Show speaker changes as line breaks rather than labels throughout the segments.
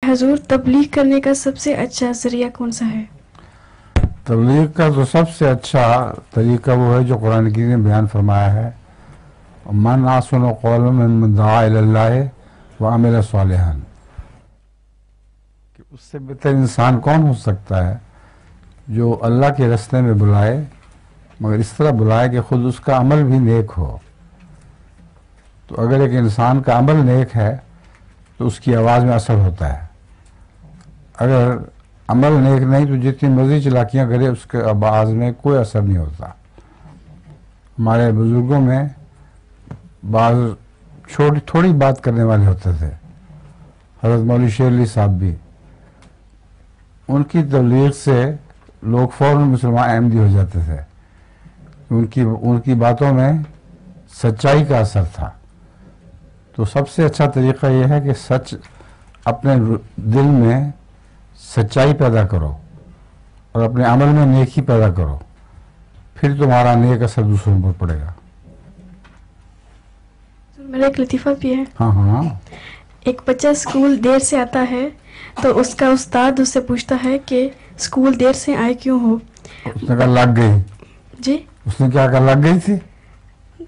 हुजूर, तबलीग करने का सबसे अच्छा जरिया कौन सा है?
तबलीग का तो सबसे अच्छा तरीका वो है जो कुरान की ने बयान फरमाया है, मन आसनु कौलन मिम्मन दआ इलल्लाह व अमिल सालिहान, कि उससे बेहतर इंसान कौन हो सकता है जो अल्लाह के रास्ते में बुलाए, मगर इस तरह बुलाए कि खुद उसका अमल भी नेक हो। तो अगर एक इंसान का अमल नेक है तो उसकी आवाज़ में असर होता है। अगर अमल नेक नहीं तो जितनी मर्जी चलाकियाँ करे उसके आवाज़ में कोई असर नहीं होता। हमारे बुजुर्गों में बाज़ थोड़ी बात करने वाले होते थे, हज़रत मौलवी शेर अली साहब भी, उनकी तबलीग से लोग फ़ौरन मुसलमान अहमदी हो जाते थे। उनकी बातों में सच्चाई का असर था। तो सबसे अच्छा तरीका यह है कि सच अपने दिल में सच्चाई पैदा करो और अपने अमल में नेकी पैदा करो, फिर तुम्हारा नेक असर दूसरों पर पड़ेगा।
मेरा एक लतीफ़ा भी है।
हाँ हाँ।
एक बच्चा स्कूल देर से आता है तो उसका उस्ताद उससे पूछता है कि स्कूल देर से आए क्यों हो?
उसने कहा लग गई।
जी?
उसने क्या कहा, लग गई थी?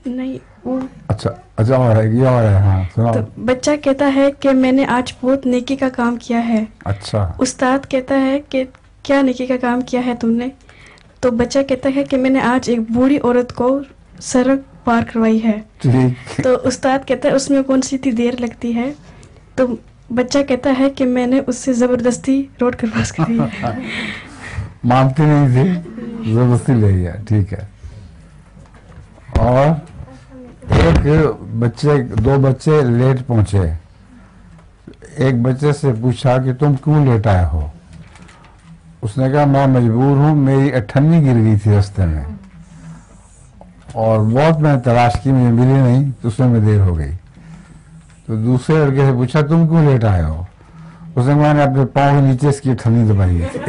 नहीं, वो
अच्छा और है, ये और है। हाँ सुनाओ।
तो बच्चा कहता है कि मैंने आज बहुत नेकी का काम किया है।
अच्छा।
उस्ताद कहता है कि क्या नेकी का काम किया है तुमने? तो बच्चा कहता है कि मैंने आज एक बूढ़ी औरत को सड़क पार करवाई है।
ठीक।
तो उस्ताद कहता है उसमें कौन सी इतनी देर लगती है? तो बच्चा कहता है कि मैंने उससे जबरदस्ती रोड क्रॉस करी है।
मानती नहीं थी, जबरदस्ती ले गया। ठीक है। और दो बच्चे लेट पहुंचे। एक बच्चे से पूछा कि तुम क्यों लेट आए हो? उसने कहा मैं मजबूर हूं, मेरी अठन्नी गिर गई थी रास्ते में और बहुत मैंने तलाश की, मुझे मिली नहीं, तो उसमें में देर हो गई। तो दूसरे लड़के से पूछा तुम क्यों लेट आए हो? उसने मैंने अपने पाँव के नीचे इसकी अठन्नी दबाई थी।